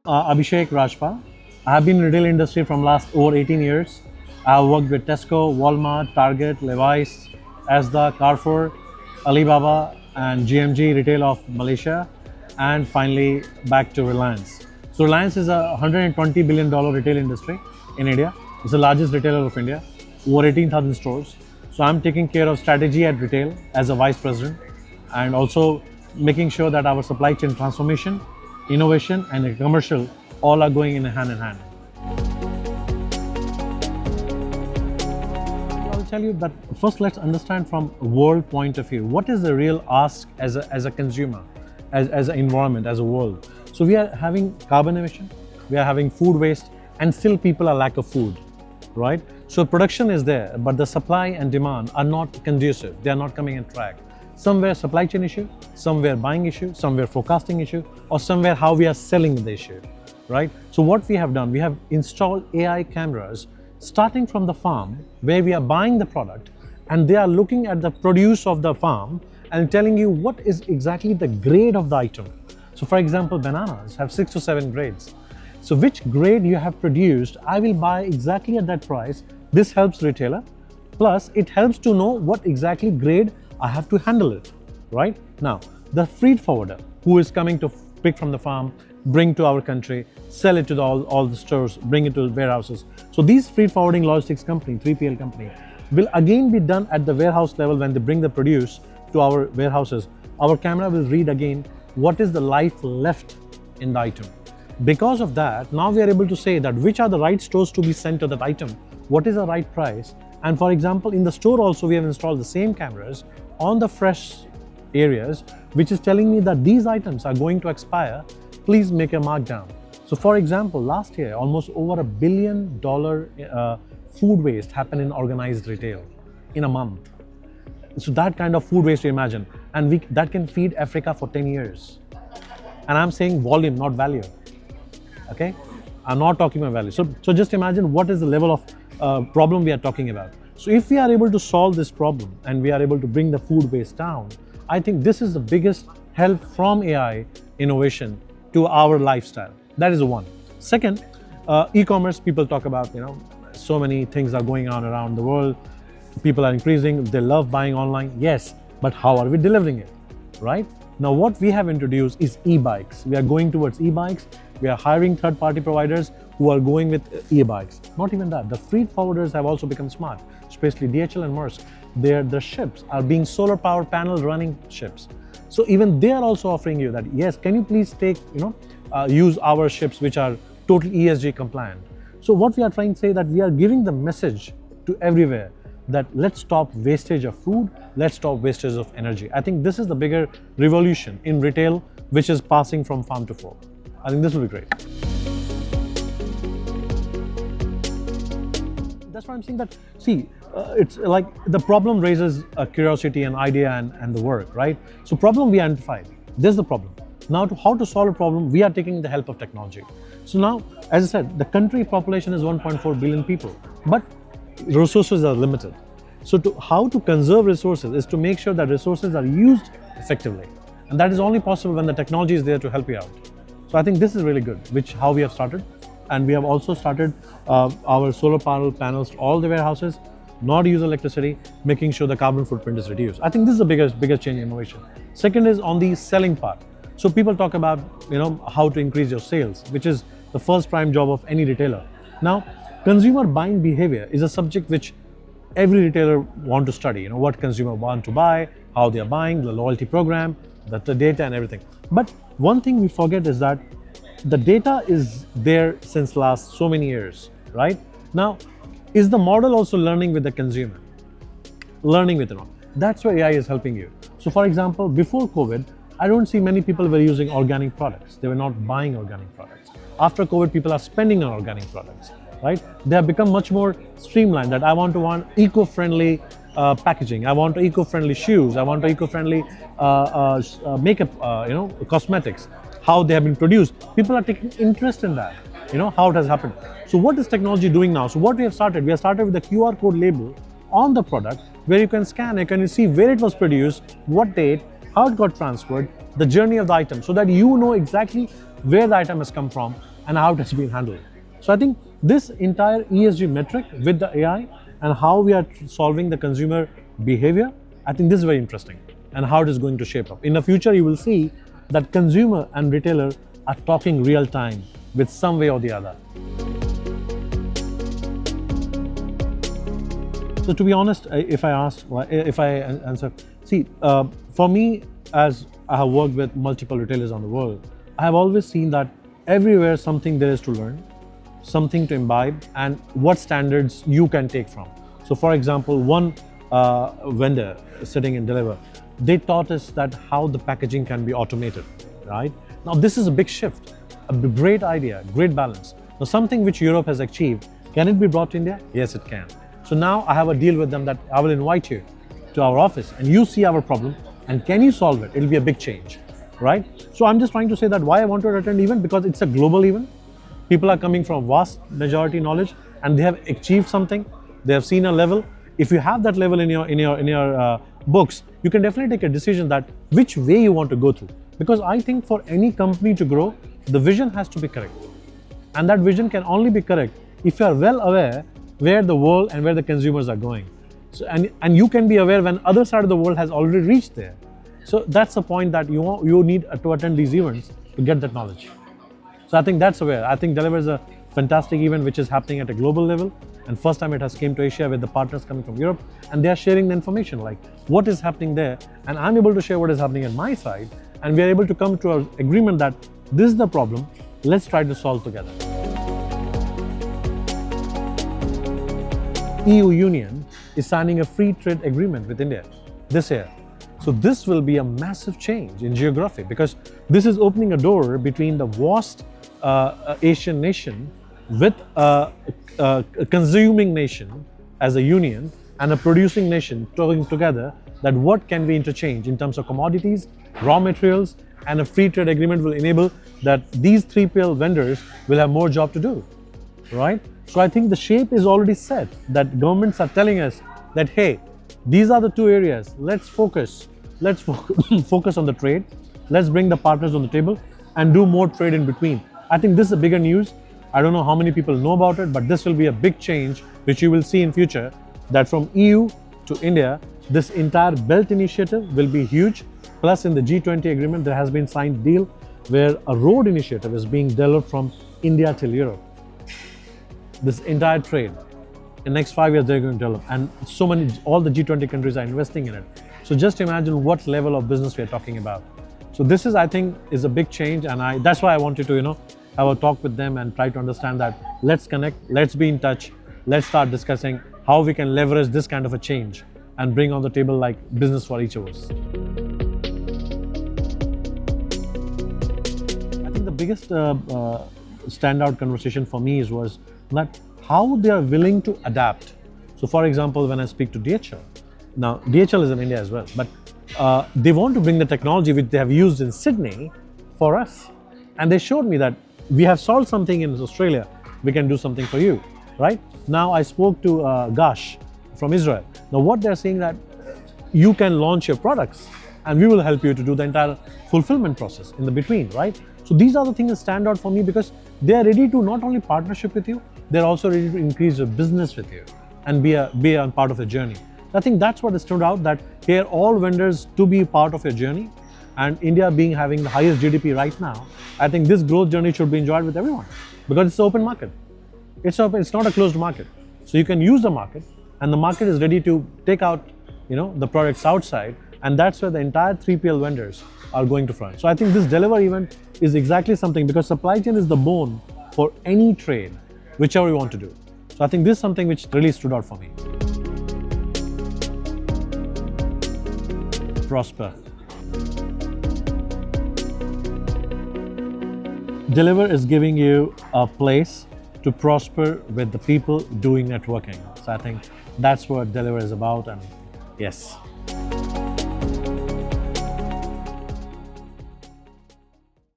Abhishek Rajpal. I have been in the retail industry from last over 18 years. I have worked with Tesco, Walmart, Target, Levi's, Asda, Carrefour, Alibaba and GMG Retail of Malaysia, and finally back to Reliance. So Reliance is a $120 billion retail industry in India. It's the largest retailer of India, over 18,000 stores. So I'm taking care of strategy at retail as a vice president and also making sure that our supply chain transformation, innovation and commercial all are going in hand in hand. I'll tell you that first let's understand from a world point of view, what is the real ask as a consumer, as an environment, as a world. So we are having carbon emission, we are having food waste, and still people are lack of food, right? So production is there, but the supply and demand are not conducive, they are not coming in track. Somewhere supply chain issue, somewhere buying issue, somewhere forecasting issue, or somewhere how we are selling the issue, right? So what we have done, we have installed AI cameras starting from the farm where we are buying the product and they are looking at the produce of the farm and telling you what is exactly the grade of the item. So for example, bananas have 6 to 7 grades. So which grade you have produced, I will buy exactly at that price. This helps retailer, plus it helps to know what exactly grade I have to handle it, right? Now, the freight forwarder who is coming to pick from the farm, bring to our country, sell it to all the stores, bring it to warehouses. So these freight forwarding logistics company, 3PL company, will again be done at the warehouse level when they bring the produce to our warehouses. Our camera will read again what is the life left in the item. Because of that, now we are able to say that which are the right stores to be sent to that item, what is the right price. And for example, in the store also we have installed the same cameras on the fresh areas, which is telling me that these items are going to expire, please make a markdown. So for example, last year, almost over $1 billion food waste happened in organized retail in a month. So that kind of food waste you imagine, and that can feed Africa for 10 years. And I'm saying volume, not value, okay? I'm not talking about value. So just imagine what is the level of problem we are talking about. So if we are able to solve this problem and we are able to bring the food waste down, I think this is the biggest help from AI innovation to our lifestyle. That is one. Second, e-commerce, people talk about, so many things are going on around the world. People are increasing, they love buying online. Yes, but how are we delivering it, right? Now what we have introduced is e-bikes. We are going towards e-bikes. We are hiring third-party providers who are going with e-bikes. Not even that, the freight forwarders have also become smart, especially DHL and Maersk. Their ships are being solar power panel running ships. So even they are also offering you that, yes, can you please use our ships which are totally ESG compliant. So what we are trying to say that we are giving the message to everywhere that let's stop wastage of food, let's stop wastage of energy. I think this is the bigger revolution in retail which is passing from farm to fork. I think this will be great. That's why I'm saying that, it's like the problem raises a curiosity and idea and the work, right? So problem we identified, this is the problem. Now how to solve a problem, we are taking the help of technology. So now, as I said, the country population is 1.4 billion people, but resources are limited. So how to conserve resources is to make sure that resources are used effectively. And that is only possible when the technology is there to help you out. So I think this is really good, how we have started. And we have also started our solar power panels to all the warehouses, not use electricity, making sure the carbon footprint is reduced. I think this is the biggest change in innovation. Second is on the selling part. So people talk about how to increase your sales, which is the first prime job of any retailer. Now, consumer buying behavior is a subject which every retailer want to study. What consumer want to buy, how they are buying, the loyalty program, the data and everything. But one thing we forget is that the data is there since last so many years, right? Now, is the model also learning with the consumer? Learning with it. That's where AI is helping you. So for example, before COVID, I don't see many people were using organic products. They were not buying organic products. After COVID, people are spending on organic products, right? They have become much more streamlined that I want eco-friendly packaging. I want eco-friendly shoes. I want eco-friendly makeup, cosmetics. How they have been produced. People are taking interest in that, how it has happened. So what is technology doing now? So what we have started with a QR code label on the product where you can scan it and you see where it was produced, what date, how it got transferred, the journey of the item, so that you know exactly where the item has come from and how it has been handled. So I think this entire ESG metric with the AI and how we are solving the consumer behavior, I think this is very interesting and how it is going to shape up. In the future, you will see that consumer and retailer are talking real time with some way or the other. So to be honest, if I answer, see, for me, as I have worked with multiple retailers on the world, I have always seen that everywhere something there is to learn, something to imbibe, and what standards you can take from. So for example, one vendor sitting in Deliver, they taught us that how the packaging can be automated, right? Now this is a big shift, a great idea, great balance. Now something which Europe has achieved, can it be brought to India? Yes, it can. So now I have a deal with them that I will invite you to our office and you see our problem and can you solve it? It'll be a big change, right? So I'm just trying to say that why I want to attend event, because it's a global event. People are coming from vast majority knowledge and they have achieved something. They have seen a level. If you have that level in your books, you can definitely take a decision that which way you want to go through. Because I think for any company to grow, the vision has to be correct. And that vision can only be correct if you are well aware where the world and where the consumers are going. So, and you can be aware when other side of the world has already reached there. So that's the point that you need to attend these events to get that knowledge. So I think that's aware. I think Deliver is a fantastic event which is happening at a global level. And first time it has came to Asia with the partners coming from Europe, and they are sharing the information like what is happening there. And I'm able to share what is happening at my side. And we are able to come to an agreement that this is the problem, let's try to solve together. EU Union is signing a free trade agreement with India this year. So this will be a massive change in geography because this is opening a door between the vast Asian nation with a consuming nation as a union and a producing nation talking together that what can we interchange in terms of commodities, raw materials, and a free trade agreement will enable that these 3PL vendors will have more job to do, right? So I think the shape is already set, that governments are telling us that, hey, these are the two areas, let's focus on the trade, let's bring the partners on the table and do more trade in between. I think this is a bigger news. I don't know how many people know about it, but this will be a big change which you will see in future, that from EU to India, this entire belt initiative will be huge. Plus in the G20 agreement, there has been signed deal where a road initiative is being developed from India till Europe. This entire trade, in the next 5 years, they're going to develop. And all the G20 countries are investing in it. So just imagine what level of business we are talking about. So this is, I think, is a big change. And that's why I wanted to, have a talk with them and try to understand that let's connect, let's be in touch, let's start discussing how we can leverage this kind of a change and bring on the table like business for each of us. I think the biggest standout conversation for me was that how they are willing to adapt. So for example, when I speak to DHL, now DHL is in India as well, but they want to bring the technology which they have used in Sydney for us. And they showed me that we have solved something in Australia, we can do something for you, right? Now I spoke to Gash from Israel. Now what they're saying that you can launch your products and we will help you to do the entire fulfillment process in the between, right? So these are the things that stand out for me because they are ready to not only partnership with you, they're also ready to increase your business with you and be a part of your journey. I think that's what stood out, that here all vendors to be part of your journey, and India having the highest GDP right now, I think this growth journey should be enjoyed with everyone because it's an open market. It's open, it's not a closed market. So you can use the market and the market is ready to take out the products outside, and that's where the entire 3PL vendors are going to front. So I think this Deliver event is exactly something, because supply chain is the bone for any trade, whichever you want to do. So I think this is something which really stood out for me. Prosper. Deliver is giving you a place to prosper with the people doing networking. So I think that's what Deliver is about, and yes.